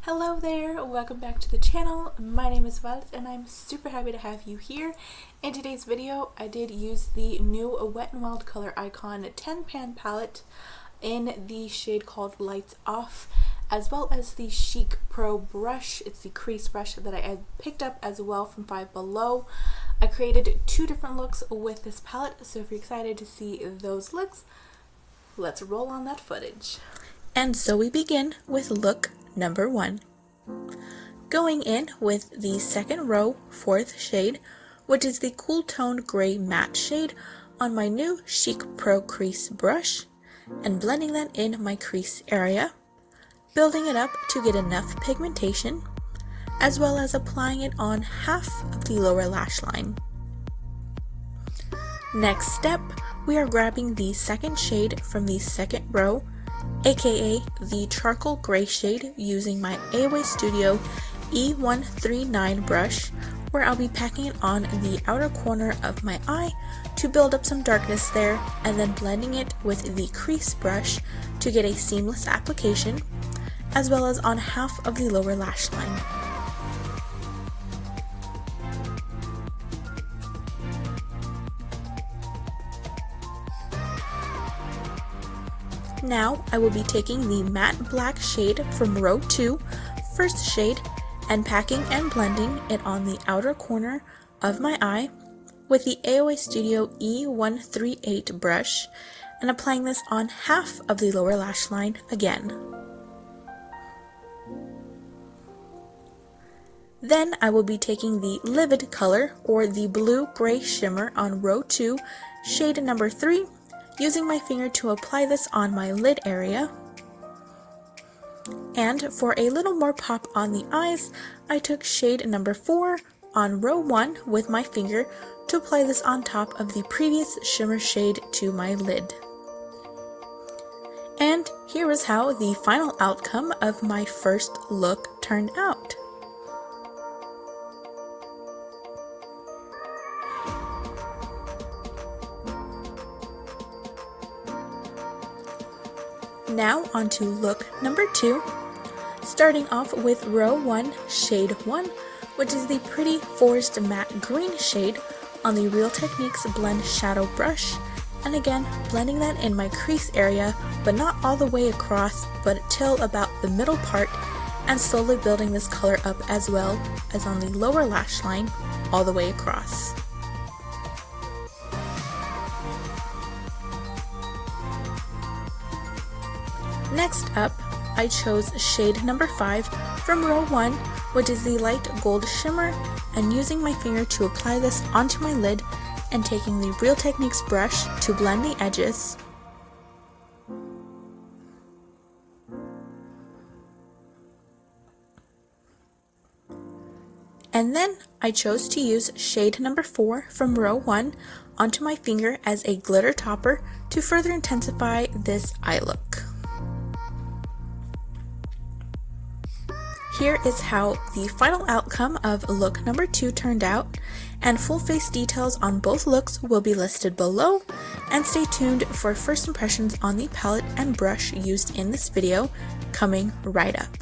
Hello there, welcome back to the channel. My name is Violet and I'm super happy to have you here. In today's video, I did use the new Wet n Wild Coloricon 10 pan palette in the shade called Lights Off, as well as the Chic Pro brush. It's the crease brush that I had picked up as well from Five Below. I created two different looks with this palette, so if you're excited to see those looks, let's roll on that footage. And so we begin with look number 1. Going in with the second row, 4th shade, which is the Cool Toned Gray Matte shade on my new Chic Pro crease brush, and blending that in my crease area, building it up to get enough pigmentation, as well as applying it on half of the lower lash line. Next step, we are grabbing the second shade from the second row, aka the charcoal gray shade, using my Airspun Studio E139 brush, where I'll be packing it on the outer corner of my eye to build up some darkness there, and then blending it with the crease brush to get a seamless application, as well as on half of the lower lash line. Now I will be taking the matte black shade from row 2, first shade, and packing and blending it on the outer corner of my eye with the Airspun Studio E138 brush, and applying this on half of the lower lash line again. Then I will be taking the livid color, or the blue-gray shimmer, on row 2, shade number 3, using my finger to apply this on my lid area. And for a little more pop on the eyes, I took shade number 4 on row 1 with my finger to apply this on top of the previous shimmer shade to my lid. And here is how the final outcome of my first look turned out. Now onto look number 2, starting off with row 1, shade 1, which is the pretty forest matte green shade on the Real Techniques Blend Shadow brush, and again blending that in my crease area, but not all the way across, but till about the middle part, and slowly building this color up as well as on the lower lash line all the way across. Next up, I chose shade number 5 from row 1, which is the light gold shimmer, and using my finger to apply this onto my lid, and taking the Real Techniques brush to blend the edges. And then I chose to use shade number 4 from row 1 onto my finger as a glitter topper to further intensify this eye look. Here is how the final outcome of look number 2 turned out, and full face details on both looks will be listed below, and stay tuned for first impressions on the palette and brush used in this video coming right up.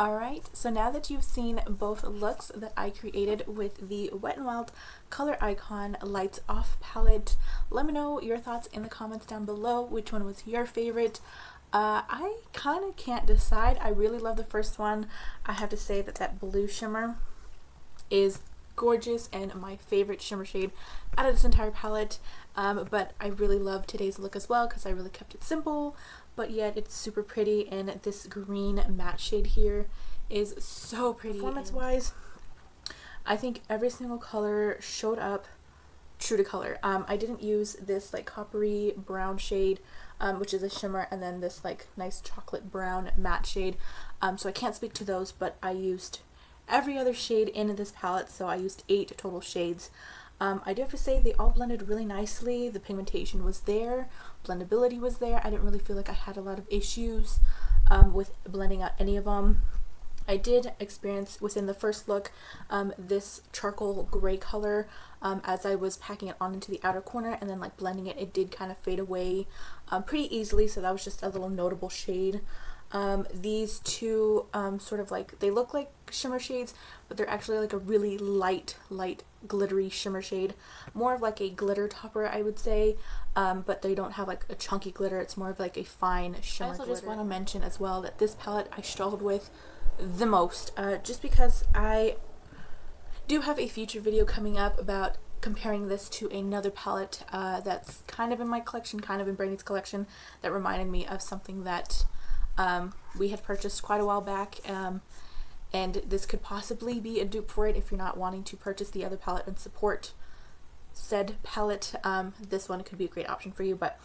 Alright, so now that you've seen both looks that I created with the Wet n Wild Coloricon Lights Off palette, let me know your thoughts in the comments down below. Which one was your favorite? I kind of can't decide. I really love the first one. I have to say that that blue shimmer is gorgeous and my favorite shimmer shade out of this entire palette, but I really love today's look as well because I really kept it simple, but yet it's super pretty, and this green matte shade here is so pretty. Performance wise, I think every single color showed up true to color. I didn't use this like coppery brown shade, which is a shimmer, and then this like nice chocolate brown matte shade, so I can't speak to those, but I used every other shade in this palette, so I used 8 total shades. I do have to say they all blended really nicely. The pigmentation was there, blendability was there. I didn't really feel like I had a lot of issues with blending out any of them. I did experience within the first look this charcoal gray color as I was packing it on into the outer corner, and then like blending it, it did kind of fade away pretty easily, so that was just a little notable shade. These two sort of like, they look like shimmer shades, but they're actually like a really light glittery shimmer shade, more of like a glitter topper, I would say, but they don't have like a chunky glitter. It's more of like a fine shimmer glitter. I also just want to mention as well that this palette I struggled with the most, just because I do have a future video coming up about comparing this to another palette that's kind of in my collection, kind of in Brady's collection, that reminded me of something that we had purchased quite a while back, and this could possibly be a dupe for it if you're not wanting to purchase the other palette and support said palette. This one could be a great option for you, but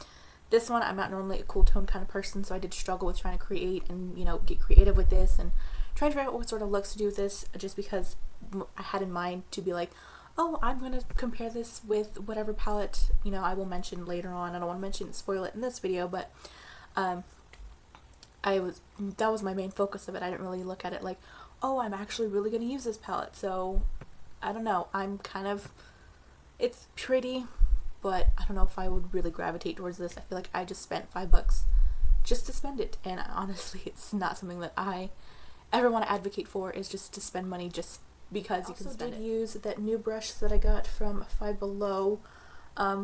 this one, I'm not normally a cool tone kind of person, so I did struggle with trying to create and, you know, get creative with this and trying to figure out what sort of looks to do with this, just because I had in mind to be like, oh, I'm going to compare this with whatever palette, you know, I will mention later on. I don't want to mention it, spoil it in this video, but that was my main focus of it. I didn't really look at it like, oh, I'm actually really going to use this palette. So I don't know, I'm kind of, it's pretty, but I don't know if I would really gravitate towards this. I feel like I just spent $5 just to spend it, and honestly, it's not something that I ever want to advocate for, is just to spend money just because you can spend it. I did use that new brush that I got from Five Below,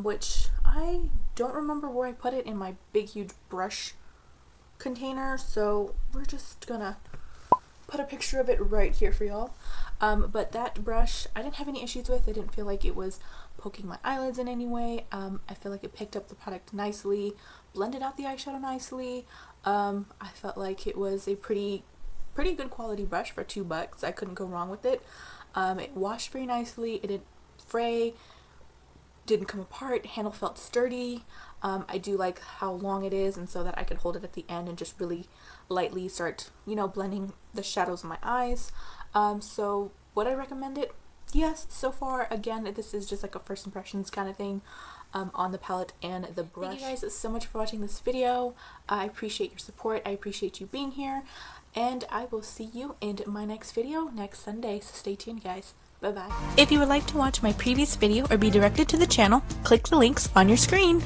which I don't remember where I put it in my big huge brush container, so we're just gonna put a picture of it right here for y'all. But that brush I didn't have any issues with. I didn't feel like it was poking my eyelids in any way. I feel like it picked up the product nicely, blended out the eyeshadow nicely. I felt like it was a pretty good quality brush for $2. I couldn't go wrong with it. It washed very nicely. It didn't fray, didn't come apart. Handle felt sturdy. I do like how long it is, and so that I could hold it at the end and just really lightly start, you know, blending the shadows in my eyes. So would I recommend it? Yes, so far. Again, this is just like a first impressions kind of thing on the palette and the brush. Thank you guys so much for watching this video. I appreciate your support. I appreciate you being here, and I will see you in my next video next Sunday, so stay tuned, guys. Bye-bye. If you would like to watch my previous video or be directed to the channel, click the links on your screen.